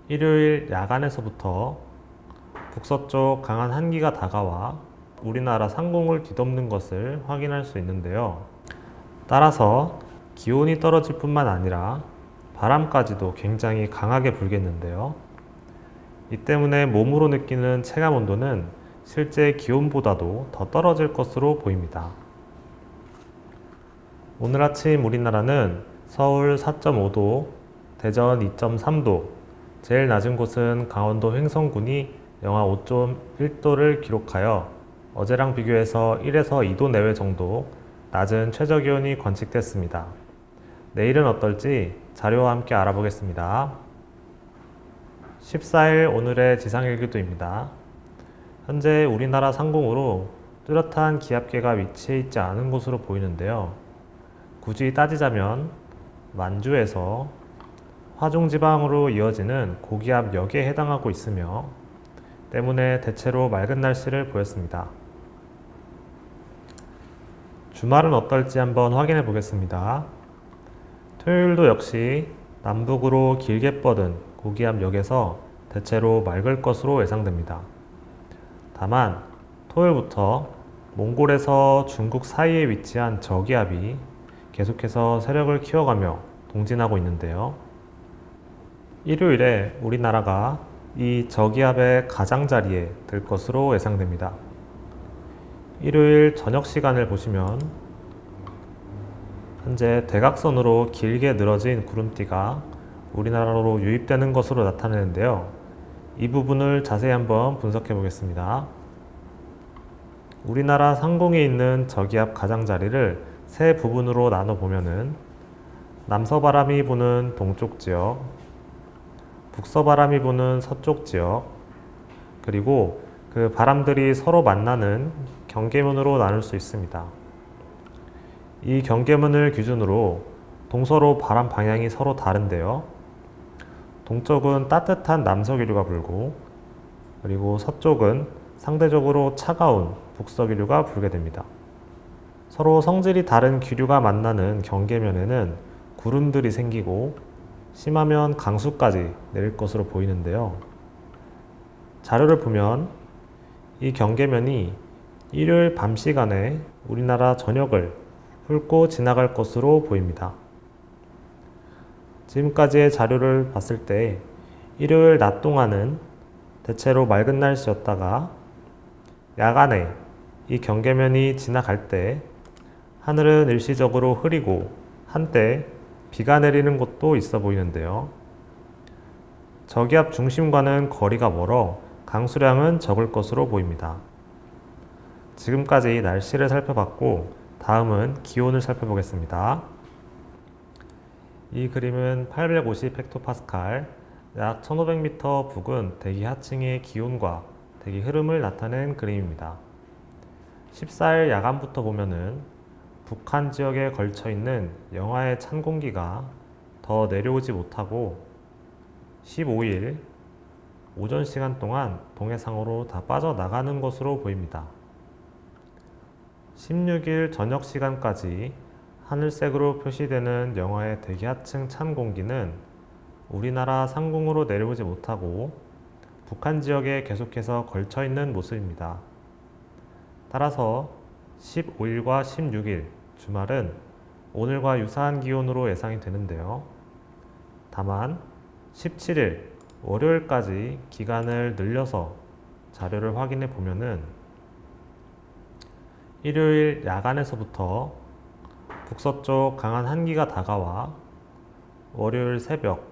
일요일 야간에서부터 북서쪽 강한 한기가 다가와 우리나라 상공을 뒤덮는 것을 확인할 수 있는데요. 따라서 기온이 떨어질 뿐만 아니라 바람까지도 굉장히 강하게 불겠는데요. 이 때문에 몸으로 느끼는 체감 온도는 실제 기온보다도 더 떨어질 것으로 보입니다. 오늘 아침 우리나라는 서울 4.5도, 대전 2.3도, 제일 낮은 곳은 강원도 횡성군이 영하 5.1도를 기록하여 어제랑 비교해서 1에서 2도 내외 정도 낮은 최저기온이 관측됐습니다. 내일은 어떨지 자료와 함께 알아보겠습니다. 14일 오늘의 지상일기도입니다. 현재 우리나라 상공으로 뚜렷한 기압계가 위치해 있지 않은 곳으로 보이는데요. 굳이 따지자면 만주에서 화중지방으로 이어지는 고기압역에 해당하고 있으며 때문에 대체로 맑은 날씨를 보였습니다. 주말은 어떨지 한번 확인해 보겠습니다. 토요일도 역시 남북으로 길게 뻗은 고기압역에서 대체로 맑을 것으로 예상됩니다. 다만 토요일부터 몽골에서 중국 사이에 위치한 저기압이 계속해서 세력을 키워가며 동진하고 있는데요. 일요일에 우리나라가 이 저기압의 가장자리에 들 것으로 예상됩니다. 일요일 저녁 시간을 보시면 현재 대각선으로 길게 늘어진 구름띠가 우리나라로 유입되는 것으로 나타내는데요. 이 부분을 자세히 한번 분석해 보겠습니다. 우리나라 상공에 있는 저기압 가장자리를 세 부분으로 나눠 보면은 남서바람이 부는 동쪽 지역, 북서바람이 부는 서쪽 지역, 그리고 그 바람들이 서로 만나는 경계면으로 나눌 수 있습니다. 이 경계면을 기준으로 동서로 바람 방향이 서로 다른데요. 동쪽은 따뜻한 남서기류가 불고, 그리고 서쪽은 상대적으로 차가운 북서기류가 불게 됩니다. 서로 성질이 다른 기류가 만나는 경계면에는 구름들이 생기고 심하면 강수까지 내릴 것으로 보이는데요. 자료를 보면 이 경계면이 일요일 밤 시간에 우리나라 전역을 훑고 지나갈 것으로 보입니다. 지금까지의 자료를 봤을 때 일요일 낮 동안은 대체로 맑은 날씨였다가 야간에 이 경계면이 지나갈 때 하늘은 일시적으로 흐리고 한때 비가 내리는 곳도 있어 보이는데요. 저기압 중심과는 거리가 멀어 강수량은 적을 것으로 보입니다. 지금까지 날씨를 살펴봤고 다음은 기온을 살펴보겠습니다. 이 그림은 850 헥토파스칼, 약 1500m 부근 대기 하층의 기온과 대기 흐름을 나타낸 그림입니다. 14일 야간부터 보면은 북한 지역에 걸쳐 있는 영하의 찬 공기가 더 내려오지 못하고 15일 오전 시간 동안 동해상으로 다 빠져나가는 것으로 보입니다. 16일 저녁 시간까지 하늘색으로 표시되는 영하의 대기하층 찬 공기는 우리나라 상공으로 내려오지 못하고 북한 지역에 계속해서 걸쳐 있는 모습입니다. 따라서 15일과 16일 주말은 오늘과 유사한 기온으로 예상이 되는데요. 다만 17일 월요일까지 기간을 늘려서 자료를 확인해 보면은 일요일 야간에서부터 북서쪽 강한 한기가 다가와 월요일 새벽,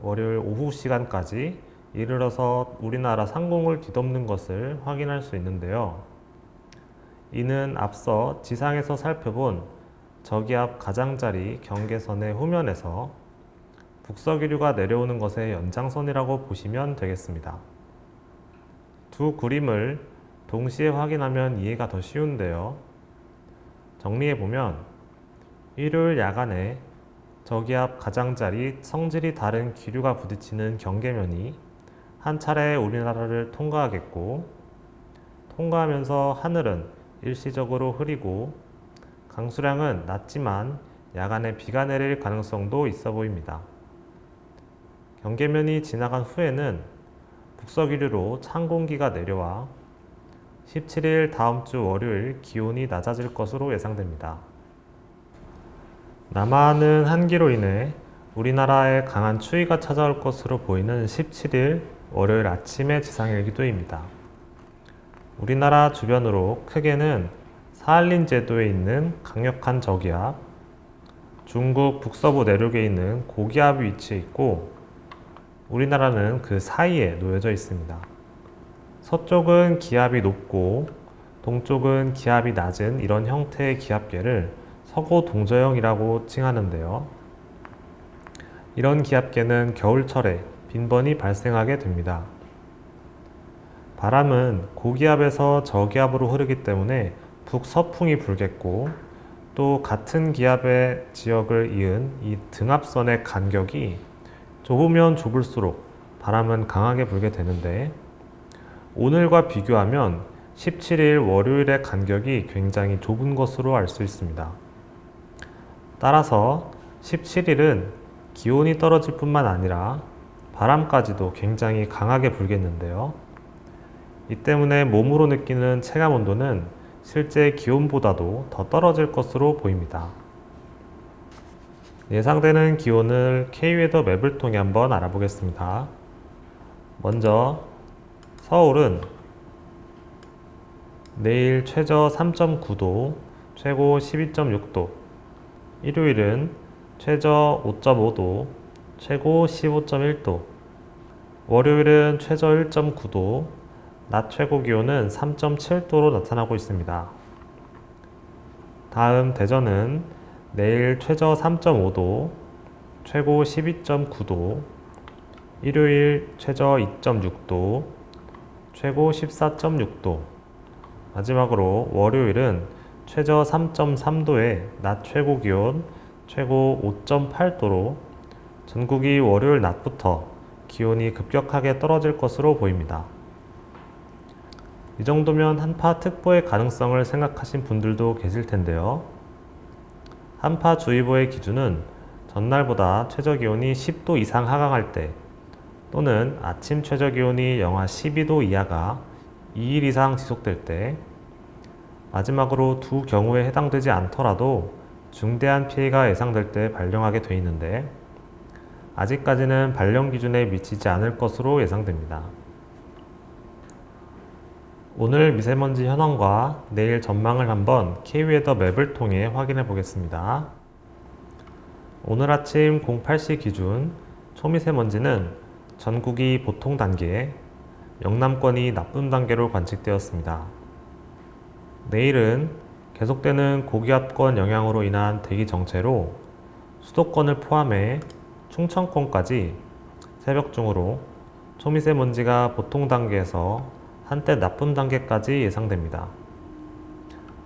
월요일 오후 시간까지 이르러서 우리나라 상공을 뒤덮는 것을 확인할 수 있는데요. 이는 앞서 지상에서 살펴본 저기압 가장자리 경계선의 후면에서 북서기류가 내려오는 것의 연장선이라고 보시면 되겠습니다. 두 그림을 동시에 확인하면 이해가 더 쉬운데요. 정리해보면 일요일 야간에 저기압 가장자리 성질이 다른 기류가 부딪히는 경계면이 한 차례 우리나라를 통과하겠고, 통과하면서 하늘은 일시적으로 흐리고 강수량은 낮지만 야간에 비가 내릴 가능성도 있어 보입니다. 경계면이 지나간 후에는 북서기류로 찬 공기가 내려와 17일 다음 주 월요일 기온이 낮아질 것으로 예상됩니다. 남하하는 한기로 인해 우리나라에 강한 추위가 찾아올 것으로 보이는 17일 월요일 아침의 지상일기도입니다. 우리나라 주변으로 크게는 사할린 제도에 있는 강력한 저기압, 중국 북서부 내륙에 있는 고기압이 위치해 있고 우리나라는 그 사이에 놓여져 있습니다. 서쪽은 기압이 높고 동쪽은 기압이 낮은 이런 형태의 기압계를 서고 동저형이라고 칭하는데요. 이런 기압계는 겨울철에 빈번히 발생하게 됩니다. 바람은 고기압에서 저기압으로 흐르기 때문에 북서풍이 불겠고 또 같은 기압의 지역을 이은 이 등압선의 간격이 좁으면 좁을수록 바람은 강하게 불게 되는데 오늘과 비교하면 17일 월요일의 간격이 굉장히 좁은 것으로 알 수 있습니다. 따라서 17일은 기온이 떨어질 뿐만 아니라 바람까지도 굉장히 강하게 불겠는데요. 이 때문에 몸으로 느끼는 체감 온도는 실제 기온보다도 더 떨어질 것으로 보입니다. 예상되는 기온을 K웨더 맵을 통해 한번 알아보겠습니다. 먼저 서울은 내일 최저 3.9도, 최고 12.6도, 일요일은 최저 5.5도, 최고 15.1도, 월요일은 최저 1.9도, 낮 최고 기온은 3.7도로 나타나고 있습니다. 다음 대전은 내일 최저 3.5도, 최고 12.9도, 일요일 최저 2.6도, 최고 14.6도, 마지막으로 월요일은 최저 3.3도에 낮 최고 기온 최고 5.8도로 전국이 월요일 낮부터 기온이 급격하게 떨어질 것으로 보입니다. 이 정도면 한파특보의 가능성을 생각하신 분들도 계실 텐데요. 한파주의보의 기준은 전날보다 최저기온이 10도 이상 하강할 때 또는 아침 최저기온이 영하 12도 이하가 2일 이상 지속될 때, 마지막으로 두 경우에 해당되지 않더라도 중대한 피해가 예상될 때 발령하게 되어 있는데 아직까지는 발령 기준에 미치지 않을 것으로 예상됩니다. 오늘 미세먼지 현황과 내일 전망을 한번 K웨더 맵을 통해 확인해 보겠습니다. 오늘 아침 08시 기준 초미세먼지는 전국이 보통 단계, 영남권이 나쁨 단계로 관측되었습니다. 내일은 계속되는 고기압권 영향으로 인한 대기 정체로 수도권을 포함해 충청권까지 새벽 중으로 초미세먼지가 보통 단계에서 한때 나쁨 단계까지 예상됩니다.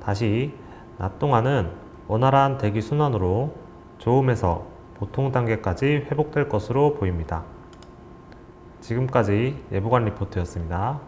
다시 낮 동안은 원활한 대기 순환으로 좋음에서 보통 단계까지 회복될 것으로 보입니다. 지금까지 예보관 리포트였습니다.